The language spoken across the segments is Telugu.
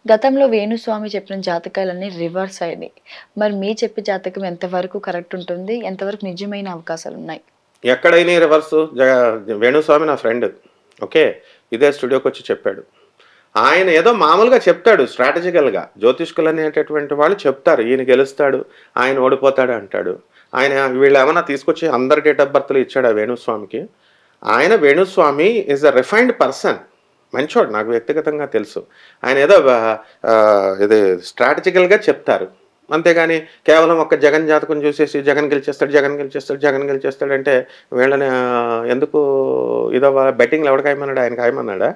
గతంలో వేణుస్వామి చెప్పిన జాతకాలన్నీ రివర్స్ అయినాయి. మరి మీ చెప్పే జాతకం ఎంతవరకు కరెక్ట్ ఉంటుంది? ఎంతవరకు నిజమైన అవకాశాలున్నాయి? ఎక్కడైనా రివర్సు వేణుస్వామి నా ఫ్రెండ్. ఓకే. ఇదే స్టూడియోకొచ్చి చెప్పాడు. ఆయన ఏదో మామూలుగా చెప్తాడు స్ట్రాటజికల్‌గా. జ్యోతిష్కులు అనేటటువంటి వాళ్ళు చెప్తారు. ఈయన గెలుస్తాడు, ఆయన ఓడిపోతాడు అంటాడు. ఆయన వీళ్ళేమన్నా తీసుకొచ్చి అందరి డేట్ ఆఫ్ బర్త్‌లు ఇచ్చాడా వేణుస్వామికి? Venuswamy is a refined person. మంచోడు నాకు వ్యక్తిగతంగా తెలుసు. ఆయన ఏదో ఇది స్ట్రాటజికల్‌గా చెప్తారు. అంతేగాని కేవలం ఒక్క జగన్ జాతకం చూసేసి జగన్ గెలిచేస్తాడు, జగన్ గెలిచేస్తాడు, జగన్ గెలిచేస్తాడంటే వీళ్ళని ఎందుకు బెట్టింగ్‌లు ఎవడు కాయమన్నాడు? ఆయన కాయమన్నాడా?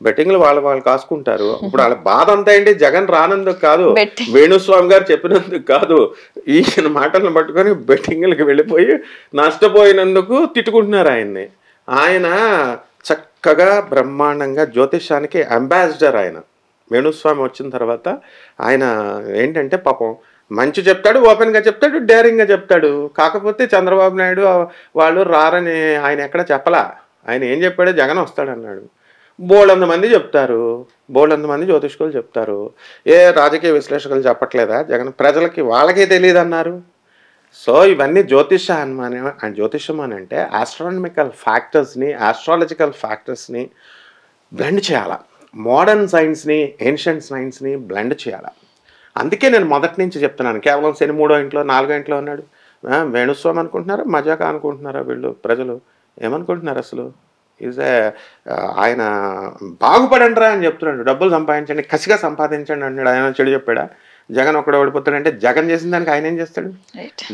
బెట్టింగ్‌లు వాళ్ళు కాసుకుంటారు. ఇప్పుడు వాళ్ళ బాధ అంతా ఏంటి? జగన్ రానందుకు కాదు, వేణుస్వామి గారు చెప్పినందుకు కాదు. ఈయన మాటలను పట్టుకొని బెట్టింగ్‌లకి వెళ్ళిపోయి నష్టపోయినందుకు తిట్టుకుంటున్నారు ఆయన్ని. ఆయన చక్కగా బ్రహ్మాండంగా జ్యోతిష్యానికి అంబాసిడర్ ఆయన. వేణుస్వామి వచ్చిన తర్వాత ఆయన ఏంటంటే పాపం మంచి చెప్తాడు, ఓపెన్గా చెప్తాడు, డేరింగ్గా చెప్తాడు. కాకపోతే చంద్రబాబు నాయుడు వాళ్ళు రారని ఆయన ఎక్కడ చెప్పలా. ఆయన ఏం చెప్పాడో జగన్ వస్తాడన్నాడు. బోల్డంత మంది చెప్తారు, బోల్డంత మంది జ్యోతిష్కులు చెప్తారు. ఏ రాజకీయ విశ్లేషకులు చెప్పట్లేదా జగన్ ప్రజలకి వాళ్ళకే తెలియదు అన్నారు. సో ఇవన్నీ జ్యోతిష్యం అని అంటే ఆస్ట్రానమికల్ ఫ్యాక్టర్స్ని, ఆస్ట్రాలజికల్ ఫ్యాక్టర్స్ని బ్లెండ్ చేయాలి. మోడర్న్ సైన్స్ని, ఏన్షియంట్ సైన్స్ని బ్లెండ్ చేయాలి. అందుకే నేను మొదటి నుంచి చెప్తున్నాను. కేవలం శని 3వ ఇంట్లో 4వ ఇంట్లో ఉన్నాడు. వేణుస్వామి అనుకుంటున్నారా, మజాకా అనుకుంటున్నారా? వీళ్ళు ప్రజలు ఏమనుకుంటున్నారు అసలు? ఆయన బాగుపడండిరా అని చెప్తున్నాడు. డబ్బులు సంపాదించండి, కసిగా సంపాదించండి అన్నాడు. ఆయన చెడు చెప్పాడా? జగన్ ఒక్కడ ఓడిపోతాడంటే జగన్ చేసిన దానికి ఆయన ఏం చేస్తాడు?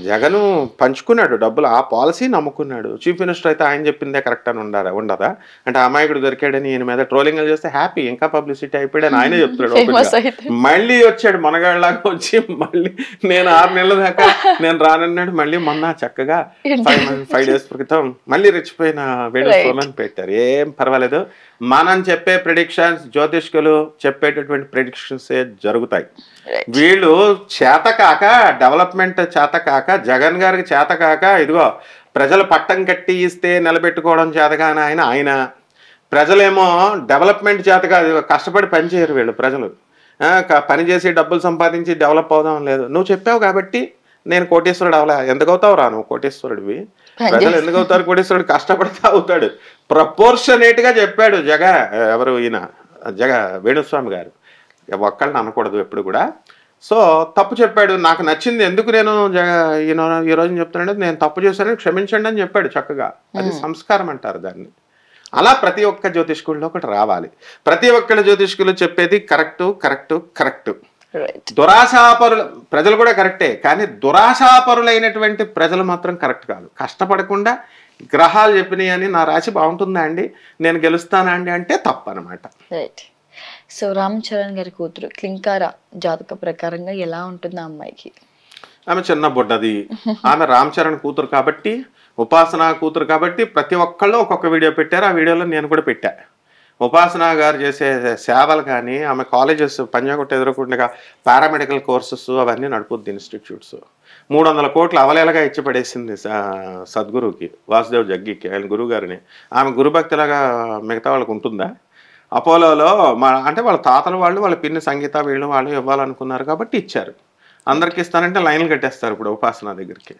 జగను పంచుకున్నాడు డబ్బులు, ఆ పాలసీ నమ్ముకున్నాడు. చీఫ్ మినిస్టర్ అయితే ఆయన చెప్పిందే కరెక్ట్ అని ఉండదా? అంటే అమాయకుడు దొరికాడని ఈయన మీద ట్రోలింగ్ చేస్తే హ్యాపీ, ఇంకా పబ్లిసిటీ అయిపోయాడని ఆయనే చెప్తున్నాడు. మళ్ళీ వచ్చాడు మనగాళ్ళలాగా వచ్చి, మళ్ళీ నేను 6 నెలల దాకా నేను రానన్నాడు. మళ్ళీ మొన్న చక్కగా 5 days క్రితం మళ్ళీ రెచ్చిపోయిన వేణుస్వామి పెట్టారు. ఏం పర్వాలేదు, మనం చెప్పే ప్రెడిక్షన్స్, జ్యోతిష్కులు చెప్పేటటువంటి ప్రెడిక్షన్సే జరుగుతాయి. వీళ్ళు చేతకాక, డెవలప్మెంట్ చేతకాక, జగన్ గారికి చేతకాక, ఇదిగో ప్రజలు పట్టం కట్టి ఇస్తే నిలబెట్టుకోవడం చేతగాని ఆయన ప్రజలేమో డెవలప్మెంట్ చేతగా కష్టపడి పనిచేయరు వీళ్ళు. ప్రజలు పని చేసి డబ్బులు సంపాదించి డెవలప్ అవుదాం లేదు. నువ్వు చెప్పావు కాబట్టి నేను కోటేశ్వరుడు అవలా. ఎందుకు అవుతావు రా నువ్వు కోటేశ్వరుడివి? ప్రజలు ఎందుకు అవుతారు కోటేశ్వరుడు? కష్టపడితే అవుతాడు. ప్రపోర్షనేట్గా చెప్పాడు ఈయన వేణుస్వామి గారు. ఒక్కళ్ళని అనకూడదు ఎప్పుడు కూడా. సో తప్పు చెప్పాడు. నాకు నచ్చింది. ఎందుకు నేను ఈరోజు చెప్తున్నాడు, నేను తప్పు చేశానని క్షమించండి అని చెప్పాడు చక్కగా. అది సంస్కారం అంటారు దాన్ని. అలా ప్రతి ఒక్క జ్యోతిష్కుల్లో ఒకటి రావాలి. ప్రతి ఒక్క జ్యోతిష్కులు చెప్పేది కరెక్ట్. దురాశాపరులు ప్రజలు కూడా కరెక్టే, కానీ దురాశాపరులైనటువంటి ప్రజలు మాత్రం కరెక్ట్ కాదు. కష్టపడకుండా గ్రహాలు చెప్పినాయి అని నా రాశి బాగుంటుందా అండి, నేను గెలుస్తానా అండి అంటే తప్పు అనమాట. సో రామ్ చరణ్ గారి కూతురు క్లింకార జాతక ప్రకారంగా ఎలా ఉంటుంది ఆ అమ్మాయికి? ఆమె చిన్న బుడ్డది. ఆమె రామ్ చరణ్ కూతురు కాబట్టి, ఉపాసన కూతురు కాబట్టి ప్రతి ఒక్కళ్ళు ఒక్కొక్క వీడియో పెట్టారు. ఆ వీడియోలో నేను కూడా పెట్టా. ఉపాసన గారు చేసే సేవలు కానీ, ఆమె కాలేజెస్ పంజాగుట్ట ఎదురుకుండా పారామెడికల్ కోర్సెస్ అవన్నీ నడుపుద్ది ఇన్స్టిట్యూట్స్. 300 కోట్లు అవలేలగా ఇచ్చి పడేసింది సద్గురువుకి, వాసుదేవ్ జగ్గికి, ఆయన గురువు గారిని. ఆమె గురుభక్తిలాగా మిగతా వాళ్ళకు ఉంటుందా? అపోలోలో అంటే వాళ్ళ తాతల వాళ్ళు, వాళ్ళ పిన్ని సంగీత వీళ్ళు ఇవ్వాలనుకున్నారు కాబట్టి ఇచ్చారు. అందరికి ఇస్తానంటే లైన్లు కట్టేస్తారు ఇప్పుడు ఉపాసన దగ్గరికి.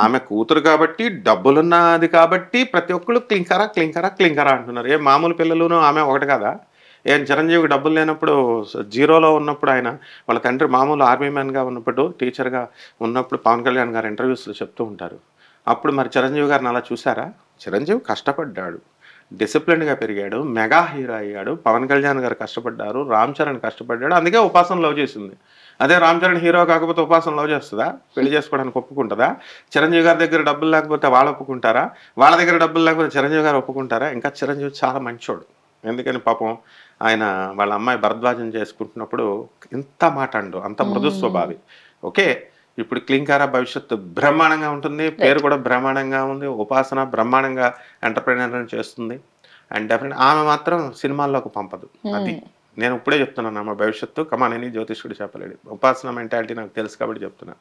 ఆమె కూతురు కాబట్టి, డబ్బులున్నది కాబట్టి ప్రతి ఒక్కళ్ళు క్లింకరా అంటున్నారు. ఏ మామూలు పిల్లలునూ ఆమె ఒకటి కదా? ఏం చిరంజీవికి డబ్బులు లేనప్పుడు, జీరోలో ఉన్నప్పుడు, ఆయన వాళ్ళ తండ్రి మామూలు ఆర్మీ మ్యాన్గా ఉన్నప్పుడు, టీచర్గా ఉన్నప్పుడు పవన్ కళ్యాణ్ గారు ఇంటర్వ్యూస్లో చెప్తూ ఉంటారు. అప్పుడు మరి చిరంజీవి గారిని అలా చూసారా? చిరంజీవి కష్టపడ్డాడు, డిసిప్లిన్గా పెరిగాడు, మెగా హీరో అయ్యాడు. పవన్ కళ్యాణ్ గారు కష్టపడ్డారు, రామ్ చరణ్ కష్టపడ్డాడు. అందుకే ఉపాసన లవ్ చేసింది. అదే రామ్ చరణ్ హీరో కాకపోతే ఉపాసన లవ్ చేస్తుందా? పెళ్లి చేసుకోవడానికి ఒప్పుకుంటుందా? చిరంజీవి గారి దగ్గర డబ్బులు లేకపోతే వాళ్ళు ఒప్పుకుంటారా? వాళ్ళ దగ్గర డబ్బులు లేకపోతే చిరంజీవి గారు ఒప్పుకుంటారా? ఇంకా చిరంజీవి చాలా మంచోడు. ఎందుకని పాపం ఆయన వాళ్ళ అమ్మాయి భరద్వాజం చేసుకుంటున్నప్పుడు ఇంత మాట అండు, అంత మృదు స్వభావి. ఓకే, ఇప్పుడు క్లింకార భవిష్యత్తు బ్రహ్మాండంగా ఉంటుంది, పేరు కూడా బ్రహ్మాండంగా ఉంది. ఉపాసన బ్రహ్మాండంగా ఎంటర్ప్రైనర్ చేస్తుంది. అండ్ డెఫినెట్ ఆమె మాత్రం సినిమాల్లోకి పంపదు. అది నేను ఇప్పుడే చెప్తున్నాను. ఆమె భవిష్యత్తు కమానని జ్యోతిష్కుడు చెప్పలేడు. ఉపాసన మెంటాలిటీ నాకు తెలుసు కాబట్టి చెప్తున్నా.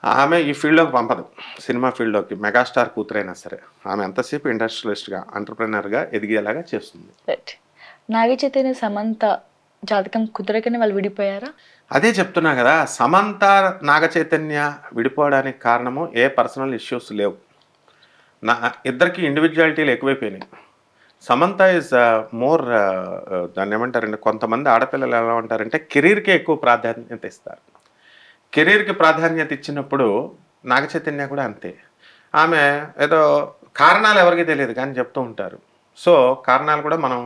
ఆమె ఈ ఫీల్డ్లోకి పంపదు, సినిమా ఫీల్డ్లోకి. మెగాస్టార్ కూతురైనా సరే ఆమె ఎంతసేపు ఇండస్ట్రియలిస్ట్గా, ఎంటర్ప్రైనర్గా ఎదిగేలాగా చేస్తుంది. నాగ చైతన్య సమంత జాతకం కుదరకనే వాళ్ళు విడిపోయారా? అదే చెప్తున్నా కదా, సమంత నాగ చైతన్య విడిపోవడానికి కారణము ఏ పర్సనల్ ఇష్యూస్ లేవు. ఇద్దరికి ఇండివిజువాలిటీలు ఎక్కువైపోయినాయి. సమంత ఈజ్ మోర్ దాన్ని ఏమంటారంటే, కొంతమంది ఆడపిల్లలు ఎలా ఉంటారంటే కెరీర్కే ఎక్కువ ప్రాధాన్యత ఇస్తారు. కెరీర్కి ప్రాధాన్యత ఇచ్చినప్పుడు నాగ చైతన్య కూడా అంతే. ఆమె ఏదో కారణాలు ఎవరికి తెలియదు కానీ చెప్తూ ఉంటారు. సో కారణాలు కూడా మనం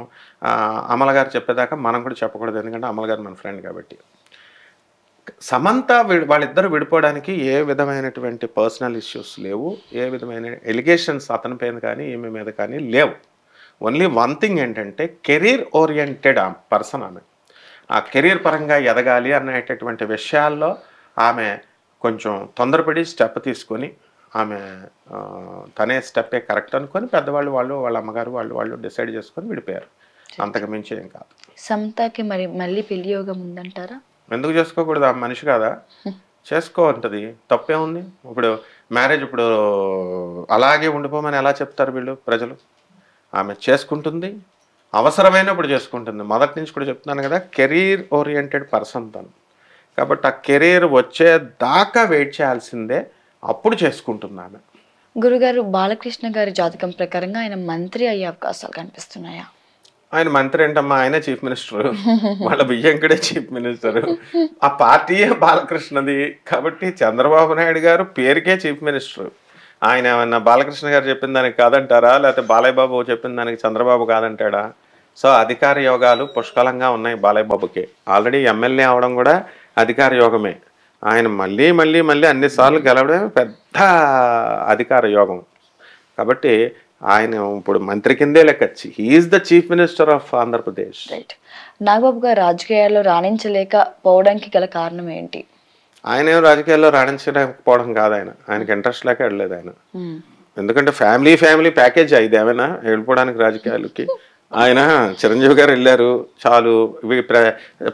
అమల గారు చెప్పేదాకా మనం కూడా చెప్పకూడదు, ఎందుకంటే అమల గారు మన ఫ్రెండ్ కాబట్టి. సమంత వాళ్ళిద్దరు విడిపోవడానికి ఏ విధమైనటువంటి పర్సనల్ ఇష్యూస్ లేవు, ఏ విధమైన ఎలిగేషన్స్ అతని పైన కానీ ఈమె మీద కానీ లేవు. ఓన్లీ వన్ థింగ్ ఏంటంటే కెరీర్ ఓరియంటెడ్ పర్సన్ ఆమె. ఆ కెరీర్ పరంగా ఎదగాలి అనేటటువంటి విషయాల్లో ఆమె కొంచెం తొందరపడి స్టెప్ తీసుకొని ఆమె తనే స్టెప్పే కరెక్ట్ అనుకొని పెద్దవాళ్ళు వాళ్ళ అమ్మగారు వాళ్ళు డిసైడ్ చేసుకొని విడిపోయారు. అంతకు మించి ఏం కాదు. సమంతకి మరి మళ్ళీ పెళ్లి యోగం ఉందంటారా? ఎందుకు చేసుకోకూడదు? ఆ మనిషి కాదా, చేసుకో ఉంటుంది, తప్పే ఉంది. ఇప్పుడు మ్యారేజ్ ఇప్పుడు అలాగే ఉండిపోమని ఎలా చెప్తారు వీళ్ళు ప్రజలు? ఆమె చేసుకుంటుంది, అవసరమైనప్పుడు చేసుకుంటుంది. మొదటి నుంచి కూడా చెప్తున్నాను కదా, కెరీర్ ఓరియంటెడ్ పర్సన్ తను. కాబట్టి ఆ కెరీర్ వచ్చేదాకా వెయిట్ చేయాల్సిందే, అప్పుడు చేసుకుంటుంది ఆమె. గురుగారు, బాలకృష్ణ గారి జాతకం ప్రకారంగా ఆయన మంత్రి అయ్యే అవకాశాలు కనిపిస్తున్నాయా? ఆయన మంత్రి ఏంటమ్మా, ఆయనే చీఫ్ మినిస్టర్, వాళ్ళ బియ్యంకడే చీఫ్ మినిస్టర్, ఆ పార్టీయే బాలకృష్ణది. కాబట్టి చంద్రబాబు నాయుడు గారు పేరుకే చీఫ్ మినిస్టర్. ఆయన ఏమన్నా బాలకృష్ణ గారు చెప్పిన దానికి కాదంటారా, లేకపోతే బాలయ్య బాబు చెప్పిన దానికి చంద్రబాబు కాదంటాడా? సో అధికార యోగాలు పుష్కలంగా ఉన్నాయి బాలయ్య బాబుకి. ఆల్రెడీ ఎమ్మెల్యే అవడం కూడా అధికార యోగమే. ఆయన మళ్ళీ మళ్ళీ మళ్ళీ అన్నిసార్లు గెలవడమే పెద్ద అధికార యోగం. కాబట్టి ఆయన ఇప్పుడు మంత్రి కిందే లెక్కచ్చి he's the chief minister of Andhra Pradesh. Right. Nagababu గారు రాజకీయాల్లో రాణించలేకపోవడానికి గల కారణం ఏంటి? ఆయన ఏం రాజకీయాల్లో రాణించలేకపోవడం కాదు, ఆయనకి ఇంట్రెస్ట్ లేక వెళ్ళలేదు ఆయన. ఎందుకంటే ఫ్యామిలీ ప్యాకేజ్ ఇది ఏమైనా వెళ్ళిపోవడానికి రాజకీయాలకి. ఆయన చిరంజీవి గారు వెళ్ళారు చాలు,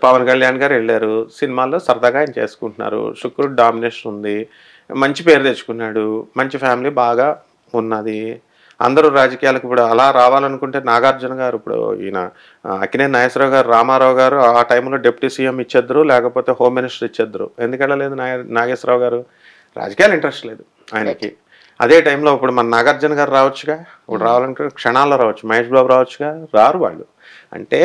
పవన్ కళ్యాణ్ గారు వెళ్ళారు, సినిమాల్లో సరదాగా ఆయన చేసుకుంటున్నారు. శుక్రుడు డామినేషన్ ఉంది, మంచి పేరు తెచ్చుకున్నాడు, మంచి ఫ్యామిలీ బాగా ఉన్నది. అందరూ రాజకీయాలకు ఇప్పుడు అలా రావాలనుకుంటే నాగార్జున గారు, ఇప్పుడు ఈయన అక్కినేని నాగేశ్వరరావు గారు, రామారావు గారు ఆ టైంలో డిప్యూటీ సీఎం ఇచ్చేద్దరు, లేకపోతే హోమ్ మినిస్టర్ ఇచ్చేద్దరు. ఎందుకు వెళ్ళలేదు నాగేశ్వరరావు గారు? రాజకీయాలు ఇంట్రెస్ట్ లేదు ఆయనకి. అదే టైంలో ఇప్పుడు మన నాగార్జున గారు రావచ్చుగా, ఇప్పుడు రావాలనుకుంటే క్షణాల్లో రావచ్చు. మహేష్ బాబు రావచ్చుగా, రారు వాళ్ళు. అంటే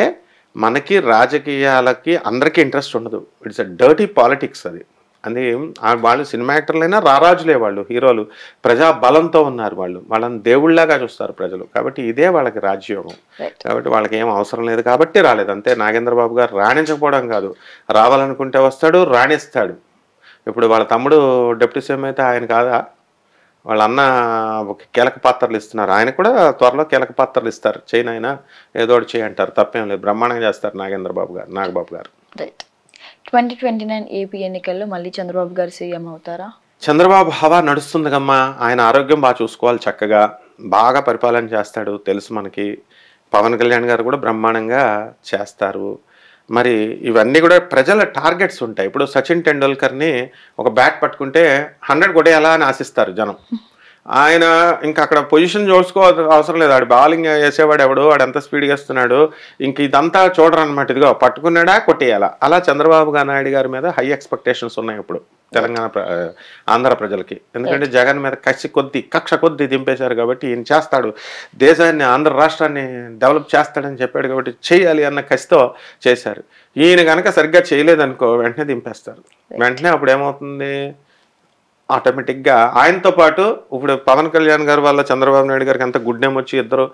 మనకి రాజకీయాలకి అందరికీ ఇంట్రెస్ట్ ఉండదు. ఇట్స్ అ డర్టీ పాలిటిక్స్ అది. అది వాళ్ళు సినిమా యాక్టర్లైనా రారాజులే, వాళ్ళు హీరోలు ప్రజా బలంతో ఉన్నారు, వాళ్ళని దేవుళ్లాగా చూస్తారు ప్రజలు. కాబట్టి ఇదే వాళ్ళకి రాజ్యోగం. కాబట్టి వాళ్ళకి ఏం అవసరం లేదు కాబట్టి రాలేదు అంతే. నాగేంద్రబాబు గారు రాణించకపోవడం కాదు, రావాలనుకుంటే వస్తాడు, రాణిస్తాడు. ఇప్పుడు వాళ్ళ తమ్ముడు డిప్యూటీ సీఎం అయితే ఆయన కాదా? వాళ్ళ అన్న కీలక పాత్రలు ఇస్తున్నారు, ఆయన కూడా త్వరలో కీలక పాత్రలు ఇస్తారు. చైనా అయినా ఏదో ఒకటి చేయి అంటారు, తప్పేం లేదు, బ్రహ్మాండంగా చేస్తారు నాగబాబు గారు. రైట్. 2029 ఏపీ ఎన్నికల్లో మళ్ళీ చంద్రబాబు గారు సీఎం అవుతారా? చంద్రబాబు హవా నడుస్తుంది కమ్మా. ఆయన ఆరోగ్యం బాగా చూసుకోవాలి, చక్కగా బాగా పరిపాలన చేస్తాడు తెలుసు మనకి. పవన్ కళ్యాణ్ గారు కూడా బ్రహ్మాండంగా చేస్తారు. మరి ఇవన్నీ కూడా ప్రజల టార్గెట్స్ ఉంటాయి. ఇప్పుడు సచిన్ టెండూల్కర్ని ఒక బ్యాట్ పట్టుకుంటే 100 కొట్టేయాలా అని ఆశిస్తారు జనం. ఆయన ఇంకా అక్కడ పొజిషన్ చూసుకో అవసరం లేదు, ఆడు బౌలింగ్ వేసేవాడు ఎవడు, వాడు ఎంత స్పీడ్గా వేస్తున్నాడు, ఇంక ఇదంతా చూడరు అనమాట. ఇదిగో పట్టుకున్నాడా కొట్టేయాలా. అలా చంద్రబాబు నాయుడు గారి మీద హై ఎక్స్పెక్టేషన్స్ ఉన్నాయి ఇప్పుడు తెలంగాణ ఆంధ్ర ప్రజలకి. ఎందుకంటే జగన్ మీద కక్ష కొద్ది దింపేశారు కాబట్టి ఈయన చేస్తాడు, దేశాన్ని ఆంధ్ర రాష్ట్రాన్ని డెవలప్ చేస్తాడని చెప్పాడు కాబట్టి చేయాలి అన్న కసితో చేశారు. ఈయన కనుక సరిగ్గా చేయలేదనుకో వెంటనే దింపేస్తారు. వెంటనే అప్పుడు ఏమవుతుంది, ఆటోమేటిక్గా ఆయనతో పాటు ఇప్పుడు పవన్ కళ్యాణ్ గారు వల్ల చంద్రబాబు నాయుడు గారికి ఎంత గుడ్ నేమ్ వచ్చి ఇద్దరు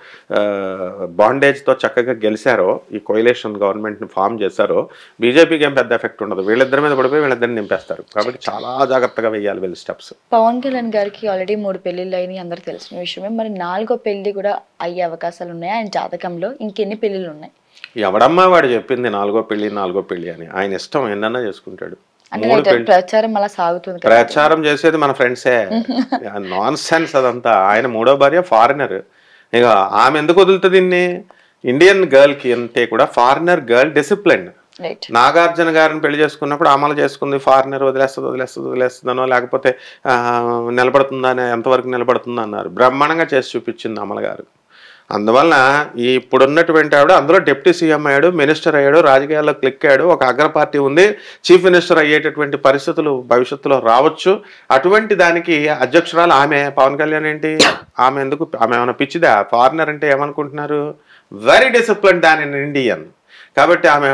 బాండేజ్తో చక్కగా గెలిచారో, ఈ కోయిలేషన్ గవర్నమెంట్ని ఫామ్ చేశారో, బీజేపీకి ఏం పెద్ద ఎఫెక్ట్ ఉండదు. వీళ్ళిద్దరి మీద పడిపోయి వీళ్ళిద్దరిని నింపేస్తారు. కాబట్టి చాలా జాగ్రత్తగా వేయాలి వీళ్ళు స్టెప్స్. పవన్ కళ్యాణ్ గారికి ఆల్రెడీ 3 పెళ్లిళ్ళు అయినాయి, అందరికి తెలిసిన విషయమే. మరి 4వ పెళ్లి కూడా అయ్యే అవకాశాలు ఉన్నాయి ఆయన జాతకంలో? ఇంకెన్ని పెళ్లిళ్ళు ఉన్నాయి? ఎవడమ్మా వాడు చెప్పింది 4వ పెళ్లి అని? ఆయన ఇష్టం, ఎన్నన్నా చేసుకుంటాడు. ప్రచారం అలా సాగుతుంది. ప్రచారం చేసేది మన ఫ్రెండ్సే, నాన్ సెన్స్ అదంతా. ఆయన 3వ భార్య ఫారినర్, ఇక ఆమె ఎందుకు వదులుతుంది దీన్ని? ఇండియన్ గర్ల్ కి అంతే కూడా ఫారినర్ గర్ల్ డిసిప్లిన్. నాగార్జున గారిని పెళ్లి చేసుకున్నప్పుడు అమలు చేసుకుంది, ఫారినర్ వదిలేస్తుందనో లేకపోతే నిలబడుతుందా, ఎంతవరకు నిలబడుతుందా అన్నారు. బ్రహ్మాండంగా చేసి చూపించింది అమల గారు. అందువల్ల ఈ ఇప్పుడున్నటువంటి ఆవిడ అందులో డిప్యూటీ సీఎం అయ్యాడు, మినిస్టర్ అయ్యాడు, రాజకీయాల్లో క్లిక్ అయ్యాడు, ఒక అగ్ర పార్టీ ఉంది, చీఫ్ మినిస్టర్ అయ్యేటటువంటి పరిస్థితులు భవిష్యత్తులో రావచ్చు. అటువంటి దానికి అధ్యక్షురాలు ఆమె. పవన్ కళ్యాణ్ ఏంటి, ఆమె ఏమైనా పిచ్చిదా? ఫారినర్ అంటే ఏమనుకుంటున్నారు, very discipline than in Indian. కాబట్టి ఆమె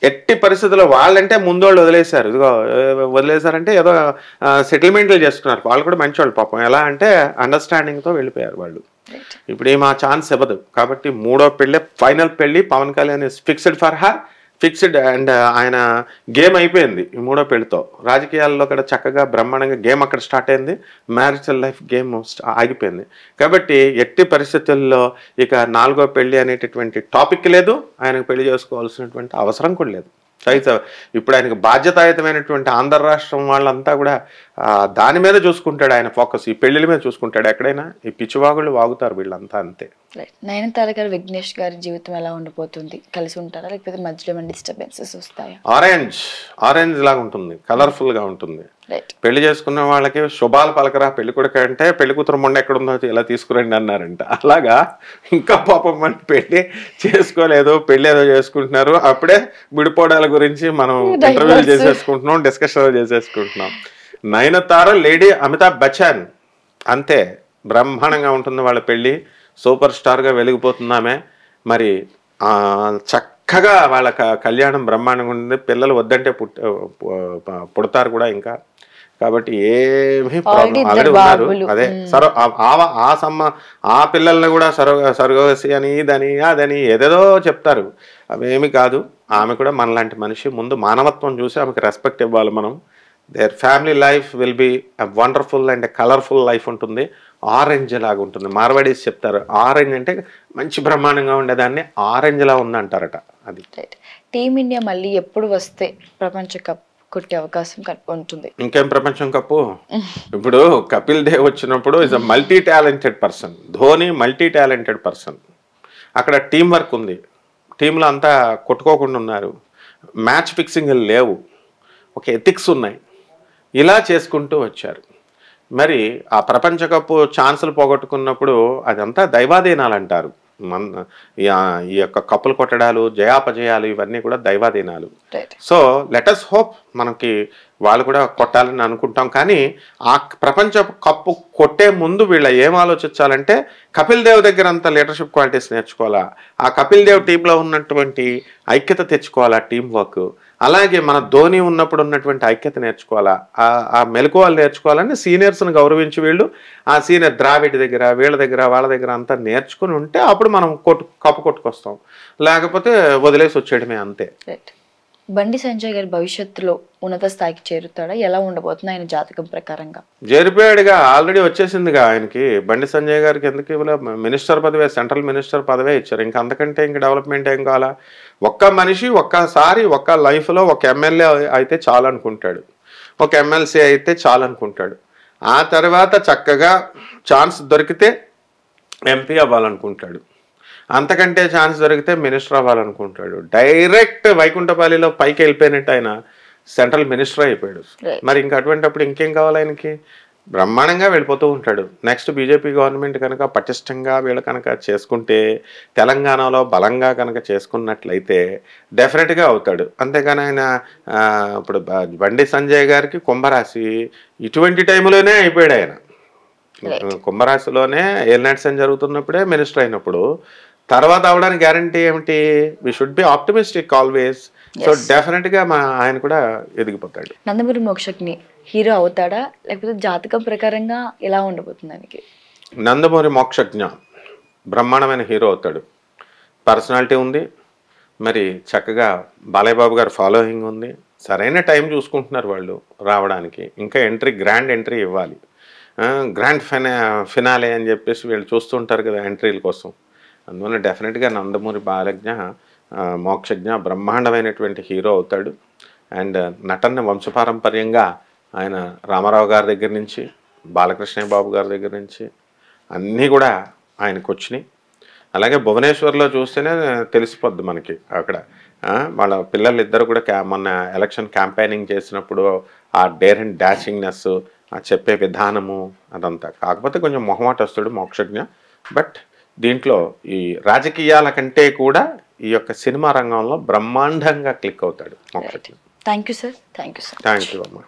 ఎట్టి పరిస్థితుల్లో వాళ్ళంటే ముందోళ్ళు వదిలేశారు. ఇదిగో వదిలేశారంటే ఏదో సెటిల్మెంట్లు చేసుకున్నారు. వాళ్ళు కూడా మంచివాళ్ళు పాపం. ఎలా అంటే అండర్స్టాండింగ్తో వెళ్ళిపోయారు వాళ్ళు. ఇప్పుడు ఏం ఆ ఛాన్స్ ఇవ్వదు. కాబట్టి 3వ పెళ్ళి, ఫైనల్ పెళ్ళి. Pawan Kalyan is fixed for her, fixed. And ఆయన గేమ్ అయిపోయింది ఈ 3వ పెళ్లితో. రాజకీయాల్లో కూడా చక్కగా బ్రహ్మాండంగా గేమ్ అక్కడ స్టార్ట్ అయింది. మ్యారిటల్ లైఫ్ గేమ్ ఆగిపోయింది. కాబట్టి ఎట్టి పరిస్థితుల్లో ఇక 4వ పెళ్లి అనేటటువంటి టాపిక్ లేదు, ఆయనకు పెళ్లి చేసుకోవాల్సినటువంటి అవసరం కూడా లేదు. అయితే ఇప్పుడు ఆయనకు బాధ్యతాయుతమైనటువంటి ఆంధ్ర రాష్ట్రం వాళ్ళంతా కూడా దాని మీద చూసుకుంటాడు ఆయన ఫోకస్, ఈ పెళ్లిల మీద చూసుకుంటాడు. ఎక్కడైనా ఈ పిచ్చివాగుళ్ళు వాగుతారు వీళ్ళంతా, అంతే. నయనతార గారు విఘ్నేష్ గారి జీవితం ఎలా ఉండిపోతుంది? కలిసి ఉంటారా, లేకపోతే మధ్యలో ఏమైనా డిస్టర్బెన్సెస్ వస్తాయా? ఆరెంజ్ లాగా ఉంటుంది, కలర్ఫుల్ గా ఉంటుంది. పెళ్లి చేసుకున్న వాళ్ళకి శుభాలు పలకరా పెళ్లి కొడుకు అంటే, పెళ్లి కూతురు మొండ ఎక్కడుందో ఇలా తీసుకురండి అన్నారంట. అలాగా ఇంకా పాపం మన పెళ్లి చేసుకోలేదు, పెళ్లి ఏదో చేసుకుంటున్నారు, అప్పుడే విడిపోవడాల గురించి మనం ఇంటర్వ్యూలు చేసేసుకుంటున్నాం, డిస్కషన్ చేసేసుకుంటున్నాం. నయనతార లేడీ అమితాబ్ బచ్చన్ అంతే, బ్రహ్మాండంగా ఉంటుంది వాళ్ళ పెళ్లి. సూపర్ స్టార్గా వెలిగిపోతున్నామే. మరి చక్కగా వాళ్ళ కళ్యాణం బ్రహ్మాండంగా ఉంటుంది. పిల్లలు వద్దంటే పుడతారు కూడా ఇంకా. కాబట్టి ఏమీ ప్రాబ్లం, ఆల్రెడీ ఉన్నారు. అదే ఆ పిల్లల్ని కూడా సర్గవసి అని ఇదని అదని ఏదేదో చెప్తారు. అవేమి కాదు. ఆమె కూడా మనలాంటి మనిషి. ముందు మానవత్వం చూసి ఆమెకు రెస్పెక్ట్ ఇవ్వాలి మనం. Their family life will be wonderful and colourful life ఉంటుంది. ఆరెంజ్ లాగా ఉంటుంది. మార్వాడీస్ చెప్తారు ఆరెంజ్ అంటే మంచి బ్రహ్మాండంగా ఉండేదాన్ని ఆరెంజ్ లా ఉంది అంటారట. అది టీమిండియా మళ్ళీ ఎప్పుడు వస్తే ప్రపంచ కప్ కొట్టే అవకాశం ఉంటుంది? ఇంకేం ప్రపంచం కప్పు. ఇప్పుడు కపిల్ దేవ్ వచ్చినప్పుడు is a multi talented person. Dhoni multi talented person. అక్కడ టీం వర్క్ ఉంది, టీంలో అంతా కొట్టుకోకుండా ఉన్నారు, మ్యాచ్ ఫిక్సింగ్ లేవు, ఒక ఎథిక్స్ ఉన్నాయి. ఇలా చేసుకుంటూ వచ్చారు. మరి ఆ ప్రపంచ కప్పు ఛాన్సులు పోగొట్టుకున్నప్పుడు అదంతా దైవాధీనాలు అంటారు. ఈ యొక్క కప్పులు కొట్టడాలు, జయాపజయాలు ఇవన్నీ కూడా దైవాధీనాలు. సో లెటస్ హోప్ మనకి వాళ్ళు కూడా కొట్టాలని అనుకుంటాం. కానీ ఆ ప్రపంచ కప్పు కొట్టే ముందు వీళ్ళ ఏం ఆలోచించాలంటే, కపిల్ దేవ్ దగ్గర అంత లీడర్షిప్ క్వాలిటీస్ నేర్చుకోవాలా, ఆ కపిల్ దేవ్ టీంలో ఉన్నటువంటి ఐక్యత తెచ్చుకోవాలా, టీం వర్క్. అలాగే మన ధోని ఉన్నప్పుడు ఉన్నటువంటి ఐక్యత నేర్చుకోవాలా, ఆ మెలకువలు నేర్చుకోవాలని సీనియర్స్ని గౌరవించి వీళ్ళు ఆ సీనియర్ ద్రావిడ్ దగ్గర వీళ్ళ దగ్గర వాళ్ళ దగ్గర అంతా నేర్చుకుని ఉంటే అప్పుడు మనం కప్పు కొట్టుకొస్తాం. లేకపోతే వదిలేసి వచ్చేయడమే, అంతే. బండి సంజయ్ గారి భవిష్యత్తులో ఉన్నత స్థాయికి చేరుతాడా? ఎలా ఉండబోతుంది ఆయన జాతకం ప్రకారంగా? చేరిపోయాడుగా, ఆల్రెడీ వచ్చేసిందిగా ఆయనకి. బండి సంజయ్ గారికి ఎందుకు ఇవ్వలే? మినిస్టర్ పదవే, సెంట్రల్ మినిస్టర్ పదవే ఇచ్చారు. ఇంకా అంతకంటే ఇంకా డెవలప్మెంట్ ఏం కావాలా? ఒక్క మనిషి ఒక్కసారి ఒక్క లైఫ్లో ఒక ఎమ్మెల్యే అయితే చాలు అనుకుంటాడు, ఒక ఎమ్మెల్సీ అయితే చాలు అనుకుంటాడు. ఆ తర్వాత చక్కగా ఛాన్స్ దొరికితే ఎంపీ అవ్వాలనుకుంటాడు, అంతకంటే ఛాన్స్ దొరికితే మినిస్టర్ అవ్వాలనుకుంటాడు. డైరెక్ట్ వైకుంఠపాలిలో పైకి వెళ్ళిపోయినట్టు ఆయన సెంట్రల్ మినిస్టర్ అయిపోయాడు. మరి ఇంకా అటువంటిప్పుడు ఇంకేం కావాలి ఆయనకి? బ్రహ్మాండంగా వెళ్ళిపోతూ ఉంటాడు. నెక్స్ట్ బీజేపీ గవర్నమెంట్ కనుక పటిష్టంగా వీళ్ళు కనుక చేసుకుంటే, తెలంగాణలో బలంగా కనుక చేసుకున్నట్లయితే డెఫినెట్గా అవుతాడు. అంతేగాని ఆయన ఇప్పుడు బండి సంజయ్ గారికి కుంభరాశి ఇటువంటి టైంలోనే అయిపోయాడు ఆయన. కుంభరాశిలోనే ఏలినాటి జరుగుతున్నప్పుడే మినిస్టర్ అయినప్పుడు, తర్వాత అవడానికి గ్యారంటీ ఏమిటి? We should be optimistic always. So డెఫినెట్గా ఆయన కూడా ఎదిగిపోతాడు. నందమూరి మోక్షజ్ఞ హీరో అవుతాడా, లేకపోతే జాతకం ప్రకారంగా ఎలా ఉండబోతుంది ఆయనకి? నందమూరి మోక్షజ్ఞ బ్రహ్మాండమైన హీరో అవుతాడు. పర్సనాలిటీ ఉంది, మరి చక్కగా బాలయ్య బాబు గారు ఫాలోయింగ్ ఉంది. సరైన టైం చూసుకుంటున్నారు వాళ్ళు రావడానికి. ఇంకా గ్రాండ్ ఎంట్రీ ఇవ్వాలి, గ్రాండ్ ఫినాలే అని చెప్పేసి వీళ్ళు చూస్తుంటారు కదా ఎంట్రీల కోసం. అందువల్ల డెఫినెట్గా నందమూరి మోక్షజ్ఞ బ్రహ్మాండమైనటువంటి హీరో అవుతాడు. అండ్ నటన వంశపారంపర్యంగా ఆయన రామారావు గారి దగ్గర నుంచి, బాలకృష్ణ బాబు గారి దగ్గర నుంచి అన్నీ కూడా ఆయనకు వచ్చినాయి. అలాగే భువనేశ్వర్లో చూస్తేనే తెలిసిపోద్ది మనకి. అక్కడ వాళ్ళ పిల్లలు ఇద్దరు కూడా మొన్న ఎలక్షన్ క్యాంపెయినింగ్ చేసినప్పుడు ఆ డేర్ అండ్ డాషింగ్నెస్, ఆ చెప్పే విధానము అదంతా. కాకపోతే కొంచెం మొహమాట వస్తాడు మోక్షజ్ఞ. బట్ దీంట్లో ఈ రాజకీయాల కంటే కూడా ఈ యొక్క సినిమా రంగంలో బ్రహ్మాండంగా క్లిక్ అవుతాడు Mokshagna. Thank you sir. Thank you sir. Thank you అమ్మా.